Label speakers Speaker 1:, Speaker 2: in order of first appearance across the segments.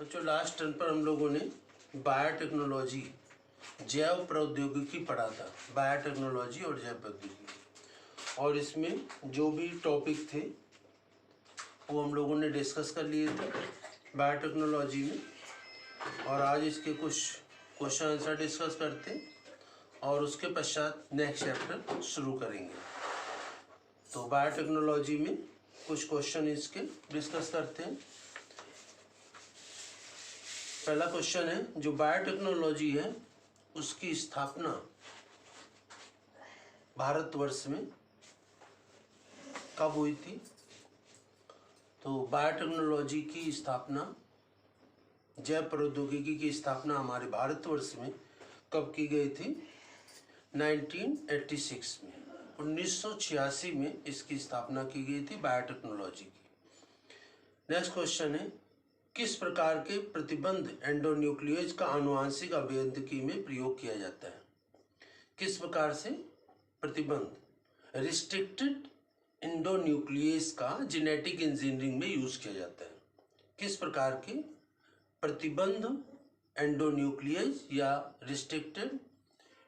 Speaker 1: बच्चों last turn पर हम लोगों ने बायोटेक्नोलॉजी जैव प्रौद्योगिकी पढ़ा था। बायोटेक्नोलॉजी और जैव प्रौद्योगिकी, और इसमें जो भी टॉपिक थे वो हम लोगों ने डिस्कस कर लिए थे बायोटेक्नोलॉजी में। और आज इसके कुछ क्वेश्चन आंसर डिस्कस करते हैं और उसके पश्चात नेक्स्ट चैप्टर शुरू करेंगे। तो बायोटेक्नोलॉजी में कुछ क्वेश्चन इसके डिस्कस करते हैं। पहला क्वेश्चन है, जो बायोटेक्नोलॉजी है उसकी स्थापना भारतवर्ष में कब हुई थी? तो बायोटेक्नोलॉजी की स्थापना, जैव प्रौद्योगिकी की स्थापना हमारे भारतवर्ष में कब की गई थी? 1986 में, 1986 में इसकी स्थापना की गई थी बायोटेक्नोलॉजी की। नेक्स्ट क्वेश्चन है, किस प्रकार के प्रतिबंध एंडोन्यूक्लियस का आनुवांशिक अभियांत्रिकी में प्रयोग किया जाता है? किस प्रकार से प्रतिबंध रिस्ट्रिक्टेड एंडोन्यूक्लियस का जेनेटिक इंजीनियरिंग में यूज किया जाता है? किस प्रकार के प्रतिबंध एंडोन्यूक्लियस या रिस्ट्रिक्टेड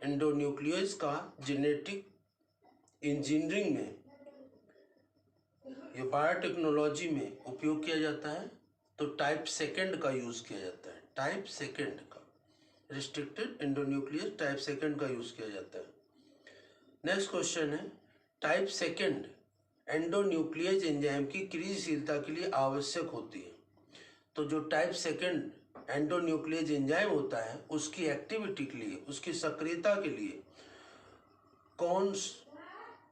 Speaker 1: एंडोन्यूक्लियस का जेनेटिक इंजीनियरिंग में या बायोटेक्नोलॉजी में उपयोग किया जाता है? तो टाइप सेकंड का यूज किया जाता है। टाइप सेकंड का, रिस्ट्रिक्टेड एंडोन्यूक्लियस टाइप सेकंड का यूज किया जाता है। नेक्स्ट क्वेश्चन है, टाइप सेकंड एंडोन्यूक्लियस एंजाइम की क्रियाशीलता के लिए आवश्यक होती है। तो जो टाइप सेकंड एंडोन्यूक्लियस एंजाइम होता है उसकी एक्टिविटी के लिए, उसकी सक्रियता के लिए कौन,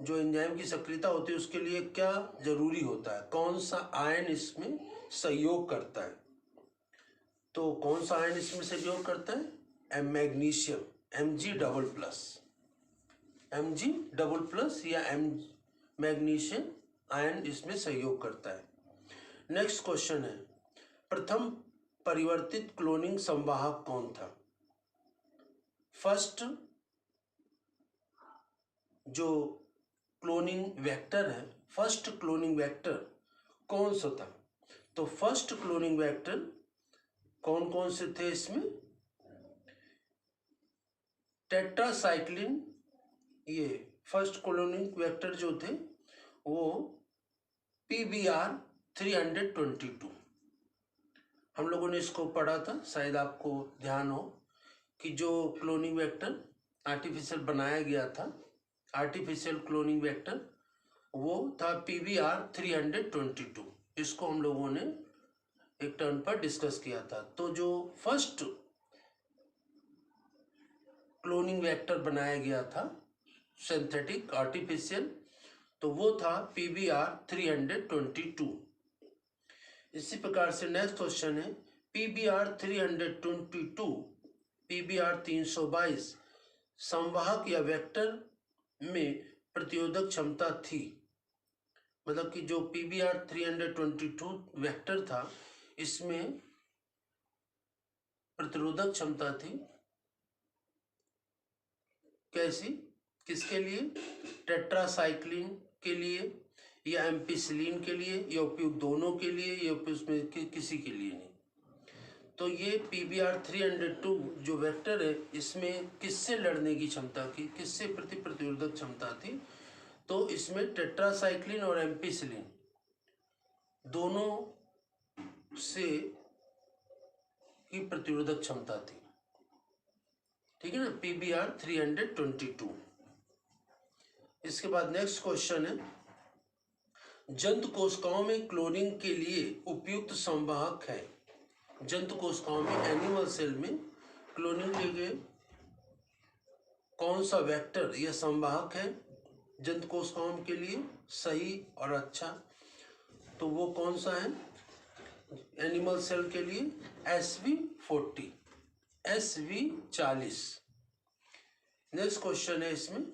Speaker 1: जो एंजाइम की सक्रियता होती है उसके लिए क्या जरूरी होता है? कौन सा आयन इसमें सहयोग करता है? तो कौन सा आयन इसमें सहयोग करता है? मैग्नीशियम, Mg डबल प्लस या मैग्नीशियम आयन इसमें सहयोग करता है। नेक्स्ट क्वेश्चन है, प्रथम परिवर्तित क्लोनिंग संवाहक कौन था? फर्स्ट जो क्लोनिंग वेक्टर है, फर्स्ट क्लोनिंग वेक्टर कौन सा था? तो फर्स्ट क्लोनिंग वेक्टर कौन कौन से थे इसमें? टेट्रासाइक्लिन, ये फर्स्ट क्लोनिंग वेक्टर जो थे वो PBr 322। हम लोगों ने इसको पढ़ा था, शायद आपको ध्यान हो कि जो क्लोनिंग वेक्टर आर्टिफिशियल बनाया गया था, आर्टिफिशियल क्लोनिंग वेक्टर, वो था PBr 322। इसको हम लोगों ने एक टर्न पर डिस्कस किया था। तो जो फर्स्ट क्लोनिंग वेक्टर बनाया गया था सिंथेटिक आर्टिफिशियल, तो वो था PBr 322। इसी प्रकार से नेक्स्ट क्वेश्चन है, PBr 322, PBr 322 संवाहक या वेक्टर में प्रतिरोधक क्षमता थी। मतलब कि जो PBr 322 वेक्टर था इसमें प्रतिरोधक क्षमता थी। कैसी, किसके लिए? टेट्रासाइक्लिन के लिए या एम्पिसिलिन के लिए, या उपयुक्त दोनों के लिए, या उसमें किसी के लिए नहीं। तो ये PBr 302 जो वेक्टर है इसमें किससे लड़ने की क्षमता थी, किससे प्रतिरोधक क्षमता थी? तो इसमें टेट्रासाइक्लिन और एम्पिसिलिन दोनों से की प्रतिरोधक क्षमता थी। ठीक है ना, PBr 322। इसके बाद नेक्स्ट क्वेश्चन है, जंतु कोशिकाओं में क्लोनिंग के लिए उपयुक्त संवाहक है? जंतु कोशिकाओं में, एनिमल सेल में क्लोनिंग के लिए कौन सा वेक्टर या संवाहक है जंतु कोशिकाओं के लिए सही और अच्छा? तो वो कौन सा है एनिमल सेल के लिए? SV40, SV40। नेक्स्ट क्वेश्चन है इसमें,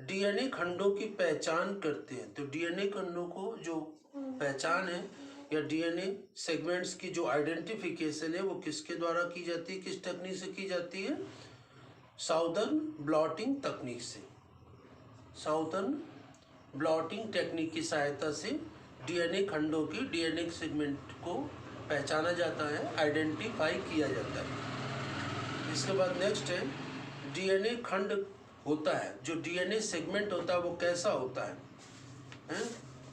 Speaker 1: DNA खंडों की पहचान करते हैं। तो DNA खंडों को जो पहचान है या DNA सेगमेंट्स की जो आइडेंटिफिकेशन है वो किसके द्वारा की जाती है, किस टेक्निक से की जाती है? साउदर्न ब्लॉटिंग तकनीक से। साउदर्न ब्लॉटिंग टेक्निक की सहायता से DNA खंडों की, DNA सेगमेंट को पहचाना जाता है, आइडेंटिफाई किया जाता है। इसके बाद नेक्स्ट है डीएनए खंड होता है, जो डीएनए सेगमेंट होता है वो कैसा होता है?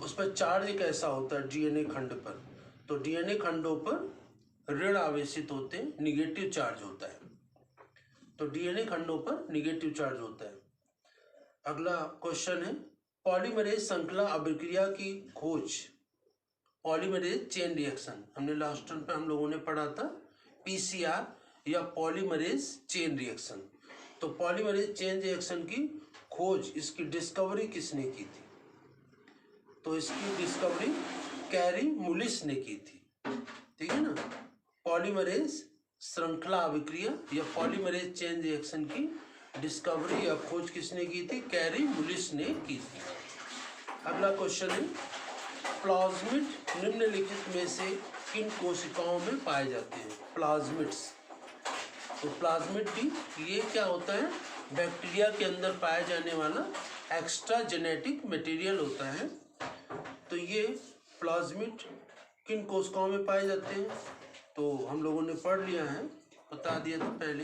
Speaker 1: उस पर चार्ज कैसा होता है डीएनए खंड पर? तो डीएनए खंडों पर ऋण आवेशित होते हैं, निगेटिव चार्ज होता है। तो डीएनए खंडों पर निगेटिव चार्ज होता है। अगला क्वेश्चन है पॉलीमरेज श्रृंखला अभिक्रिया की खोज, पॉलीमरेज चेन रिएक्शन। हमने लास्ट टर्म पे हम लोगों ने पढ़ा था पीसीआर या पॉलीमरेज चेन रिएक्शन। तो पॉलीमरेज चेन रिएक्शन की खोज, इसकी डिस्कवरी किसने की थी? तो इसकी डिस्कवरी कैरी मुलिस ने की थी, ठीक है ना। पॉलीमरेज श्रृंखला अभिक्रिया या पॉलीमरेज चेन रिएक्शन की डिस्कवरी या खोज किसने की थी? कैरी मुलिस ने की थी। अगला क्वेश्चन है प्लाज्मिड निम्नलिखित में से किन कोशिकाओं में पाए जाते हैं? प्लाज्मिड्स। तो प्लाज्मिड भी ये क्या होता है? बैक्टीरिया के अंदर पाया जाने वाला एक्स्ट्रा जेनेटिक मटेरियल होता है। तो ये प्लाज्मिड किन कोशिकाओं में पाए जाते हैं? तो हम लोगों ने पढ़ लिया है, बता दिया था पहले।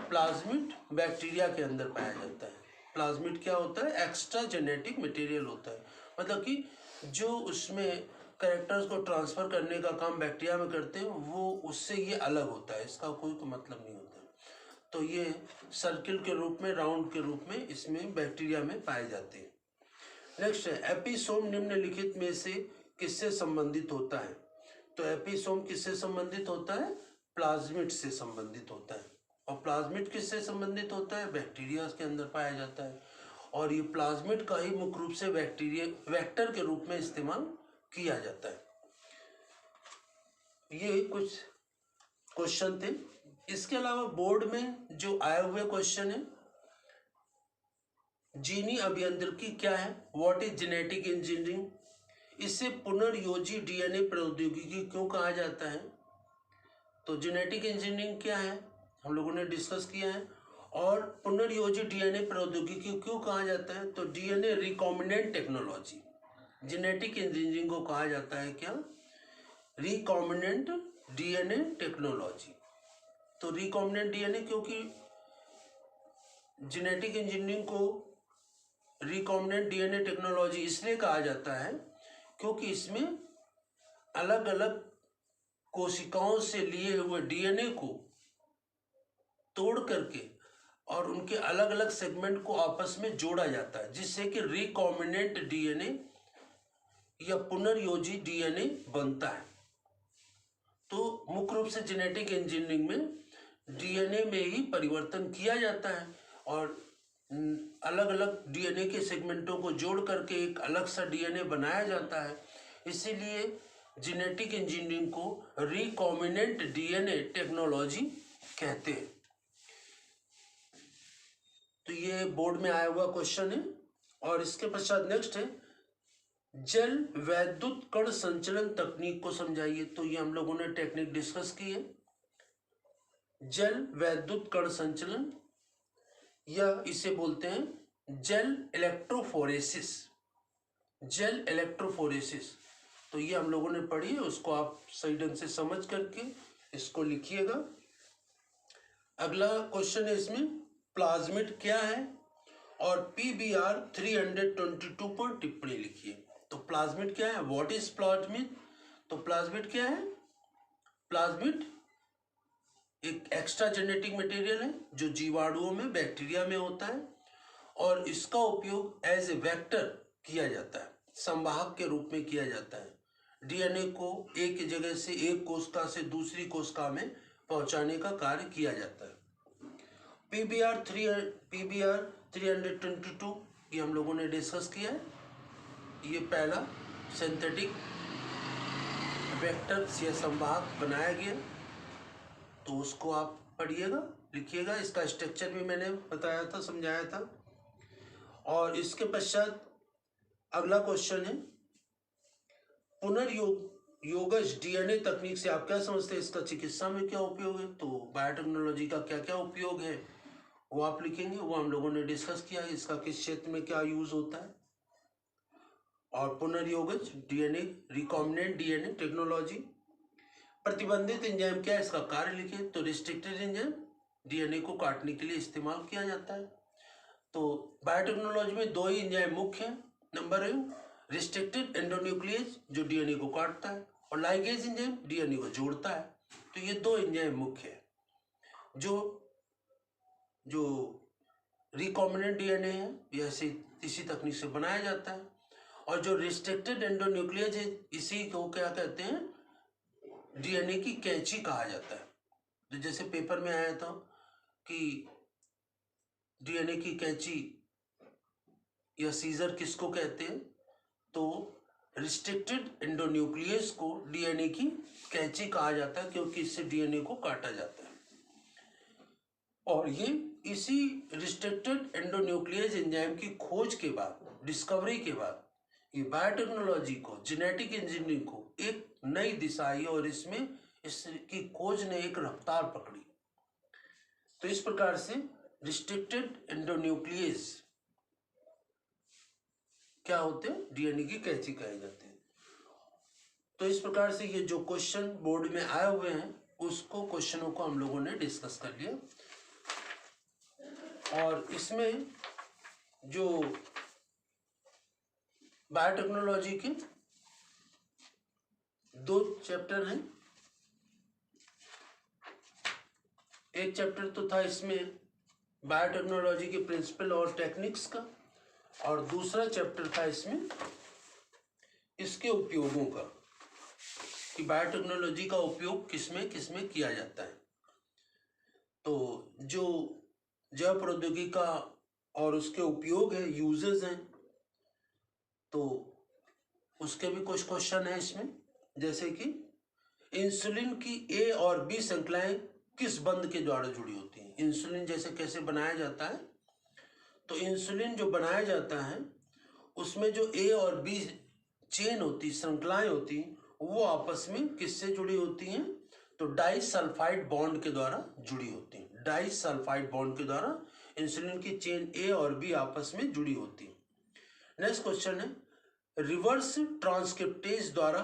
Speaker 1: प्लाज्मिड बैक्टीरिया के अंदर पाया जाता है। प्लाज्मिड क्या होता है? एक्स्ट्रा जेनेटिक मटेरियल होता है, मतलब कि जो उसमें कैरेक्टर्स को ट्रांसफर करने का काम बैक्टीरिया में करते हैं वो उससे ये अलग होता है, इसका कोई मतलब नहीं होता। तो ये सर्किल के रूप में, राउंड के रूप में इसमें बैक्टीरिया में पाए जाते हैं। नेक्स्ट है एपिसोम निम्नलिखित में से किससे संबंधित होता है? तो एपिसोम किससे संबंधित होता है? प्लाज्मिड से संबंधित होता है। और प्लाज्मिड किससे संबंधित होता है? बैक्टीरिया के अंदर पाया जाता है। और ये प्लाज्मिड का ही मुख्य रूप से बैक्टीरिया वेक्टर के रूप में इस्तेमाल किया जाता है। ये कुछ क्वेश्चन थे। इसके अलावा बोर्ड में जो आए हुए क्वेश्चन है, जीनी अभियांत्रिकी क्या है? What is genetic engineering? इसे पुनर्योजी डीएनए प्रौद्योगिकी क्यों कहा जाता है? तो जेनेटिक इंजीनियरिंग क्या है हम लोगों ने डिस्कस किया है। और पुनर्योजी डीएनए प्रौद्योगिकी क्यों कहा जाता है? तो DNA recombinant technology, genetic engineering को कहा जाता है क्या? Recombinant DNA technology. तो रिकॉम्बिनेंट डीएनए, क्योंकि जेनेटिक इंजीनियरिंग को रिकॉम्बिनेंट डीएनए टेक्नोलॉजी इसलिए कहा जाता है क्योंकि इसमें अलग अलग कोशिकाओं से लिए हुए डीएनए को तोड़ करके और उनके अलग अलग सेगमेंट को आपस में जोड़ा जाता है, जिससे कि रिकॉम्बिनेंट डीएनए या पुनर्योजी डीएनए बनता है। तो मुख्य रूप से जेनेटिक इंजीनियरिंग में डीएनए में ही परिवर्तन किया जाता है और अलग अलग डीएनए के सेगमेंटों को जोड़ करके एक अलग सा डीएनए बनाया जाता है। इसीलिए जेनेटिक इंजीनियरिंग को रिकॉम्बिनेंट डीएनए टेक्नोलॉजी कहते हैं। तो ये बोर्ड में आया हुआ क्वेश्चन है। और इसके पश्चात नेक्स्ट है जल वैद्युत कण संचलन तकनीक को समझाइए। तो ये हम लोगों ने टेक्निक डिस्कस की है। जल वैद्युत कण संचलन या इसे बोलते हैं जेल इलेक्ट्रोफोरेसिस। जेल इलेक्ट्रोफोरेसिस, तो ये हम लोगों ने पढ़ी है, उसको आप सही ढंग से समझ करके इसको लिखिएगा। अगला क्वेश्चन है इसमें प्लाज्मिड क्या है और PBR 322 पर टिप्पणी लिखिए। तो प्लाज्मिड क्या है? What is plasmid? तो प्लाज्मिड क्या है? प्लाज्मिड एक एक्स्ट्रा जेनेटिक मटेरियल है जो जीवाणुओं में, बैक्टीरिया में होता है और इसका उपयोग एज ए वेक्टर किया जाता है, संवाहक के रूप में किया जाता है। डीएनए को एक जगह से, एक कोशिका से दूसरी कोशिका में पहुंचाने का कार्य किया जाता है। PBR 322 ये हम लोगों ने डिस्कस किया है। ये पहला सिंथेटिक वेक्टर या संवाहक बनाया गया, तो उसको आप पढ़िएगा, लिखिएगा। इसका स्ट्रक्चर भी मैंने बताया था, समझाया था। और इसके पश्चात अगला क्वेश्चन है पुनर्योगज डीएनए तकनीक से आप क्या समझते हैं? इसका चिकित्सा में क्या उपयोग है? तो बायोटेक्नोलॉजी का क्या क्या उपयोग है वो आप लिखेंगे, वो हम लोगों ने डिस्कस किया है। इसका किस क्षेत्र में क्या यूज होता है। और पुनर्योगज डीएनए, रिकॉम्बिनेंट डीएनए टेक्नोलॉजी, प्रतिबंधित एंजाइम क्या है, इसका कार्य लिखे। तो रिस्ट्रिक्टेड एंजाइम डीएनए को काटने के लिए इस्तेमाल किया जाता है। तो बायोटेक्नोलॉजी में दो ही एंजाइम मुख्य हैं। नंबर 1 रिस्ट्रिक्टेड एंडोन्यूक्लियस जो डीएनए को काटता है, और लाइगेज एंजाइम डीएनए को जोड़ता है। तो ये दो एंजाइम मुख्य है। जो रिकॉम्बिनेंट डीएनए है यह इसी तकनीक से बनाया जाता है, और जो रिस्ट्रिक्टेड एंडोन्यूक्लियस है इसी को क्या कहते हैं, डीएनए की कैंची कहा जाता है। तो जैसे पेपर में आया था कि डीएनए की कैंची या सीजर किसको कहते हैं, तो रिस्ट्रिक्टेड एंडोन्यूक्लियस को डीएनए की कैंची कहा जाता है, क्योंकि इससे डीएनए को काटा जाता है। और ये इसी रिस्ट्रिक्टेड एंडोन्यूक्लियस एंजाइम की खोज के बाद, डिस्कवरी के बाद, ये बायोटेक्नोलॉजी को, जेनेटिक इंजीनियरिंग को एक नई दिशा आई, और इसमें इसकी खोज ने एक रफ्तार पकड़ी। तो इस प्रकार से रिस्ट्रिक्टेड एंडोन्यूक्लियस क्या होते हैं, डीएनए की कैंची कहे जाते हैं। तो इस प्रकार से ये जो क्वेश्चन बोर्ड में आए हुए हैं उसको, क्वेश्चनों को हम लोगों ने डिस्कस कर लिया। और इसमें जो बायोटेक्नोलॉजी के 2 चैप्टर हैं, एक चैप्टर तो था इसमें बायोटेक्नोलॉजी के प्रिंसिपल और टेक्निक्स का, और दूसरा चैप्टर था इसमें इसके उपयोगों का, कि बायोटेक्नोलॉजी का उपयोग किसमें किसमें किया जाता है। तो जो जैव प्रौद्योगिकी का और उसके उपयोग है, यूजेस हैं, तो उसके भी कुछ क्वेश्चन है इसमें। जैसे कि इंसुलिन की ए और बी श्रृंखलाएं किस बंध के द्वारा जुड़ी होती हैं। इंसुलिन जैसे कैसे बनाया जाता है, तो इंसुलिन जो बनाया जाता है उसमें जो ए और बी चेन होती, श्रृंखलाएं होती, वो आपस में किससे जुड़ी होती हैं, तो डाइसल्फाइड बॉन्ड के द्वारा जुड़ी होती हैं। डाइसल्फाइड बॉन्ड के द्वारा इंसुलिन की चेन ए और बी आपस में जुड़ी होती है। नेक्स्ट क्वेश्चन है, रिवर्स ट्रांसक्रिप्टेज द्वारा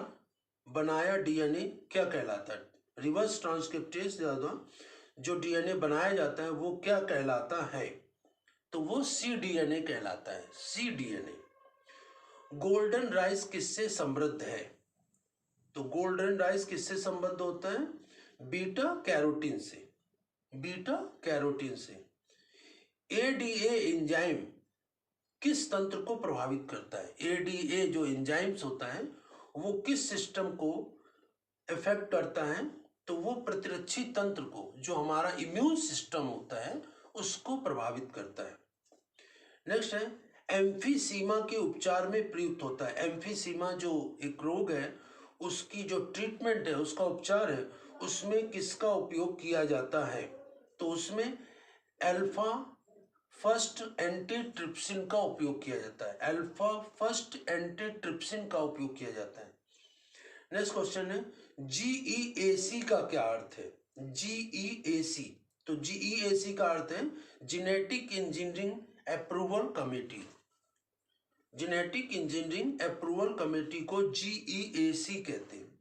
Speaker 1: बनाया डीएनए क्या कहलाता है। रिवर्स ट्रांसक्रिप्टेज द्वारा जो डीएनए बनाया जाता है वो क्या कहलाता है, तो वो cDNA कहलाता है, cDNA। गोल्डन राइस किससे समृद्ध है, तो गोल्डन राइस किससे संबद्ध होता है, बीटा कैरोटीन से, बीटा कैरोटीन से। एडीए एंजाइम किस तंत्र को प्रभावित करता है, एडीए जो एंजाइम्स होता है वो किस सिस्टम को इफेक्ट करता है, तो वो प्रतिरक्षी तंत्र को, जो हमारा इम्यून सिस्टम होता है, उसको प्रभावित करता है। नेक्स्ट है, एम्फीसीमा के उपचार में प्रयुक्त होता है। एम्फीसीमा जो एक रोग है उसकी जो ट्रीटमेंट है, उसका उपचार है, उसमें किसका उपयोग किया जाता है, तो उसमें अल्फा फर्स्ट एंटीट्रिप्सिन का उपयोग किया जाता है। अल्फा फर्स्ट एंटीट्रिप्सिन का उपयोग किया जाता है। नेक्स्ट क्वेश्चन है, जीईएसी का क्या अर्थ है, जीईएसी, तो जीईएसी का अर्थ है genetic engineering approval committee. Genetic engineering approval committee को जीईएसी कहते हैं।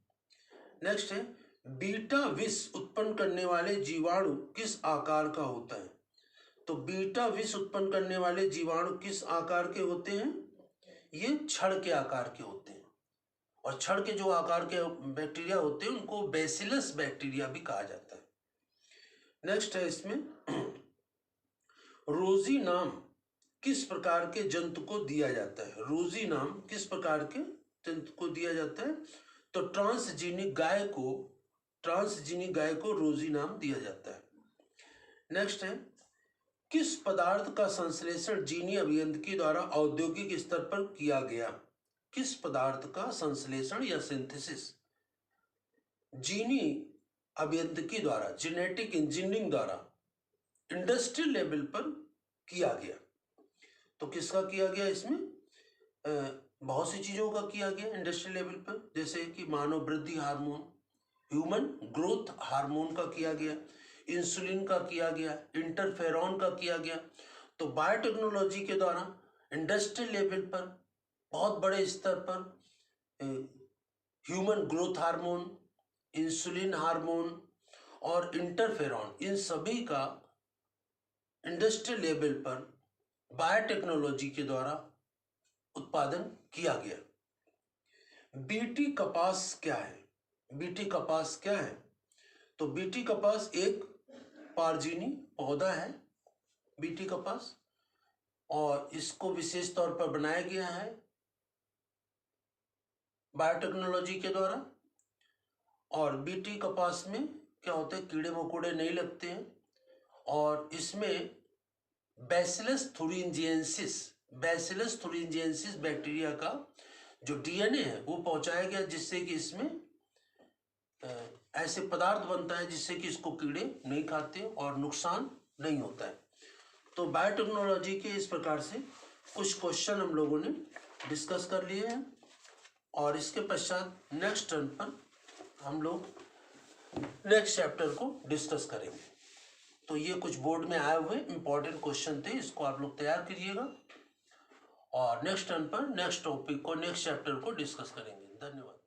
Speaker 1: नेक्स्ट है, बीटा विष उत्पन्न करने वाले जीवाणु किस आकार का होता है, तो बीटा विष उत्पन्न करने वाले जीवाणु किस आकार के होते हैं, ये छड़ के आकार के होते हैं। और छड़ के जो आकार के बैक्टीरिया होते हैं उनको बेसिलस बैक्टीरिया भी कहा जाता है। नेक्स्ट है इसमें, रोजी नाम किस प्रकार के जंतु को दिया जाता है, रोजी नाम किस प्रकार के जंतु को दिया जाता है, तो ट्रांसजीनिक गाय को रोजी नाम दिया जाता है। नेक्स्ट है, किस पदार्थ का संश्लेषण जीनी अभियांत्रिकी द्वारा औद्योगिक स्तर पर किया गया, किस पदार्थ का संश्लेषण या सिंथेसिस जीनी अभियांत्रिकी द्वारा, जेनेटिक इंजीनियरिंग द्वारा इंडस्ट्रियल लेवल पर किया गया, तो किसका किया गया, इसमें बहुत सी चीजों का किया गया इंडस्ट्रियल लेवल पर, जैसे कि मानव वृद्धि हार्मोन, ह्यूमन ग्रोथ हार्मोन का किया गया, इंसुलिन का किया गया, इंटरफेरॉन का किया गया। तो बायोटेक्नोलॉजी के द्वारा इंडस्ट्रियल लेवल पर बहुत बड़े स्तर पर human growth hormone, insulin hormone और इंटरफेरॉन, इन सभी का इंडस्ट्रियल लेवल पर बायोटेक्नोलॉजी के द्वारा उत्पादन किया गया। बीटी कपास क्या है? बीटी कपास क्या है? तो बीटी कपास एक पारजीनी पौधा है, बीटी कपास, और इसको विशेष तौर पर बनाया गया है बायोटेक्नोलॉजी के द्वारा। और बीटी कपास में क्या होता है, कीड़े मकोड़े नहीं लगते हैं, और इसमें बैसिलस थुरिंजिएंसिस बैक्टीरिया का जो डीएनए है वो पहुंचाया गया, जिससे कि इसमें ऐसे पदार्थ बनता है जिससे कि इसको कीड़े नहीं खाते और नुकसान नहीं होता है। तो बायोटेक्नोलॉजी के इस प्रकार से कुछ क्वेश्चन हम लोगों ने डिस्कस कर लिए हैं, और इसके पश्चात नेक्स्ट टर्न पर हम लोग नेक्स्ट चैप्टर को डिस्कस करेंगे। तो ये कुछ बोर्ड में आए हुए इंपॉर्टेंट क्वेश्चन थे, इसको आप लोग तैयार करिएगा, और नेक्स्ट टर्न पर नेक्स्ट टॉपिक को, नेक्स्ट चैप्टर को डिस्कस करेंगे। धन्यवाद।